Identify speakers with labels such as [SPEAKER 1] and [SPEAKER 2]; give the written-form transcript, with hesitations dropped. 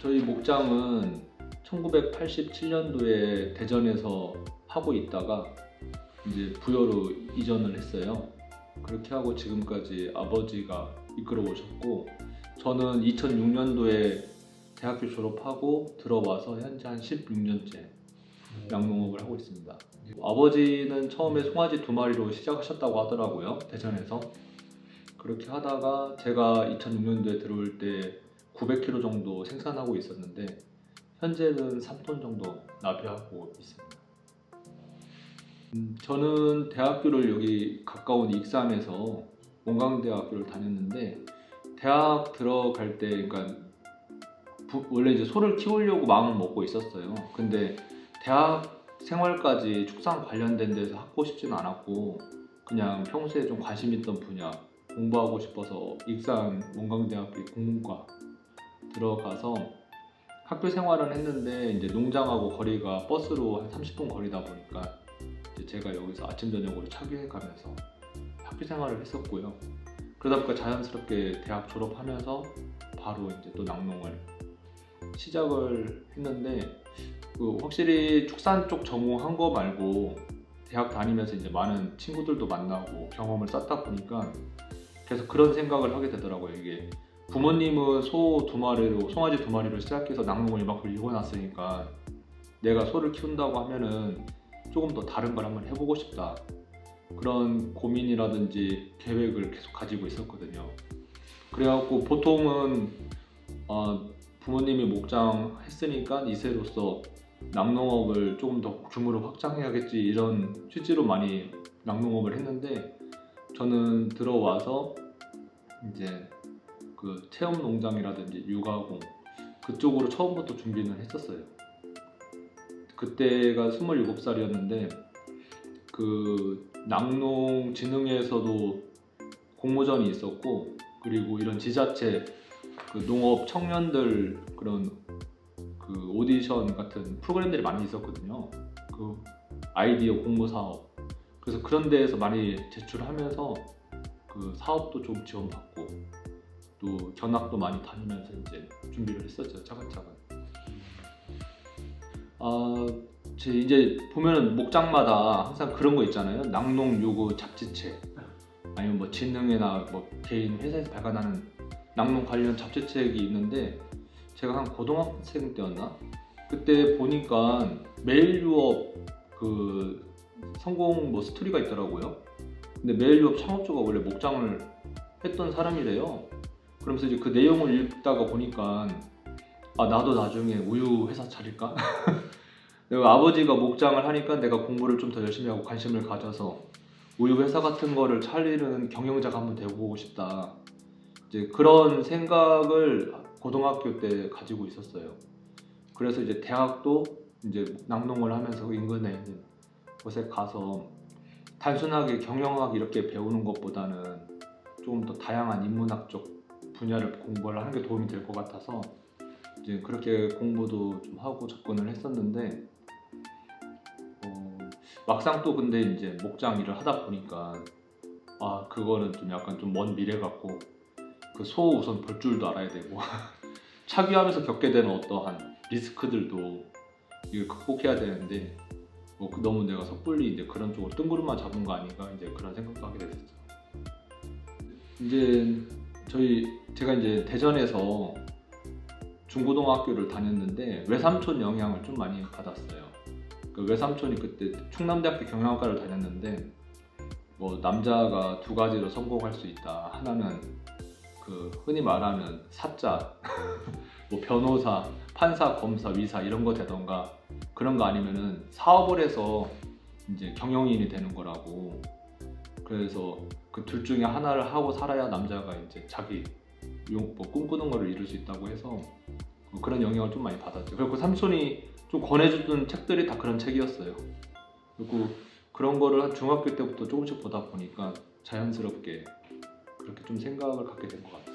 [SPEAKER 1] 저희 목장은 1987년도에 대전에서 하고 있다가 이제 부여로 이전을 했어요. 그렇게 하고 지금까지 아버지가 이끌어 오셨고, 저는 2006년도에 대학교 졸업하고 들어와서 현재 한 16년째 양농업을 하고 있습니다. 아버지는 처음에 송아지 2마리로 시작하셨다고 하더라고요, 대전에서. 그렇게 하다가 제가 2006년도에 들어올 때 900kg 정도 생산하고 있었는데 현재는 3톤 정도 나배하고 있습니다. 저는 대학교를 여기 가까운 익산에서 원광대학교를 다녔는데, 대학 들어갈 때 그러니까 원래 이제 소를 키우려고 마음을 먹고 있었어요. 근데 대학 생활까지 축산 관련된 데서 하고 싶지는 않았고, 그냥 평소에 좀 관심 있던 분야 공부하고 싶어서 익산 원광대학교 공문과 들어가서 학교 생활은 했는데, 이제 농장하고 거리가 버스로 한 30분 거리다 보니까 이제 제가 여기서 아침 저녁으로 차교해 가면서 학교 생활을 했었고요. 그러다 보니까 자연스럽게 대학 졸업하면서 바로 이제 또 낙농을 시작을 했는데, 확실히 축산 쪽 전공한 거 말고 대학 다니면서 이제 많은 친구들도 만나고 경험을 쌓다 보니까 계속 그런 생각을 하게 되더라고요. 이게 부모님은 소 2마리로, 송아지 2마리로 시작해서 낙농을 이만큼 일궈놨으니까 내가 소를 키운다고 하면은 조금 더 다른 걸 한번 해보고 싶다, 그런 고민이라든지 계획을 계속 가지고 있었거든요. 그래갖고 보통은 부모님이 목장 했으니까 2세로서 낙농업을 조금 더 규모를 확장해야겠지, 이런 취지로 많이 낙농업을 했는데, 저는 들어와서 이제 그 체험 농장이라든지 육아공 그쪽으로 처음부터 준비는 했었어요. 그때가 27살이었는데 그 낙농진흥회에서도 공모전이 있었고, 그리고 이런 지자체 그 농업 청년들 그런 그 오디션 같은 프로그램들이 많이 있었거든요. 그 아이디어 공모 사업. 그래서 그런 데에서 많이 제출하면서 그 사업도 좀 지원받고 또 견학도 많이 다니면서 이제 준비를 했었죠, 차근차근. 이제 보면은 목장마다 항상 그런 거 있잖아요. 낙농 요구 잡지책, 아니면 뭐 진흥회나 뭐 개인 회사에서 발간하는 낙농 관련 잡지책이 있는데, 제가 한 고등학생 때였나? 그때 보니까 매일 유업 그 성공 뭐 스토리가 있더라고요. 근데 매일 유업 창업주가 원래 목장을 했던 사람이래요. 그러면서 이제 그 내용을 읽다가 보니까 나도 나중에 우유 회사 차릴까? 내가 아버지가 목장을 하니까 내가 공부를 좀 더 열심히 하고 관심을 가져서 우유 회사 같은 거를 차리는 경영자가 한번 되어보고 싶다, 이제 그런 생각을 고등학교 때 가지고 있었어요. 그래서 이제 대학도 이제 낙농을 하면서 인근에 있는 곳에 가서 단순하게 경영학 이렇게 배우는 것보다는 조금 더 다양한 인문학적 분야를 공부를 하는 게 도움이 될 것 같아서 이제 그렇게 공부도 좀 하고 접근을 했었는데, 막상 또 근데 이제 목장 일을 하다 보니까 그거는 좀 약간 좀 먼 미래 같고, 그 소 우선 볼 줄도 알아야 되고 차기하면서 겪게 되는 어떠한 리스크들도 이걸 극복해야 되는데, 너무 내가 섣불리 이제 그런 쪽으로 뜬구름만 잡은 거 아닌가, 이제 그런 생각도 하게 됐었죠. 이제 제가 이제 대전에서 중고등학교를 다녔는데 외삼촌 영향을 좀 많이 받았어요. 그 외삼촌이 그때 충남대학교 경영학과를 다녔는데 뭐 남자가 두 가지로 성공할 수 있다. 하나는 그 흔히 말하는 사자, 뭐 변호사, 판사, 검사, 위사 이런 거 되던가 그런 거 아니면은 사업을 해서 이제 경영인이 되는 거라고. 그래서 그 둘 중에 하나를 하고 살아야 남자가 이제 자기 뭐 꿈꾸는 거를 이룰 수 있다고 해서 그런 영향을 좀 많이 받았죠. 그리고 삼촌이 좀 권해주던 책들이 다 그런 책이었어요. 그리고 그런 거를 한 중학교 때부터 조금씩 보다 보니까 자연스럽게 그렇게 좀 생각을 갖게 된 것 같아요.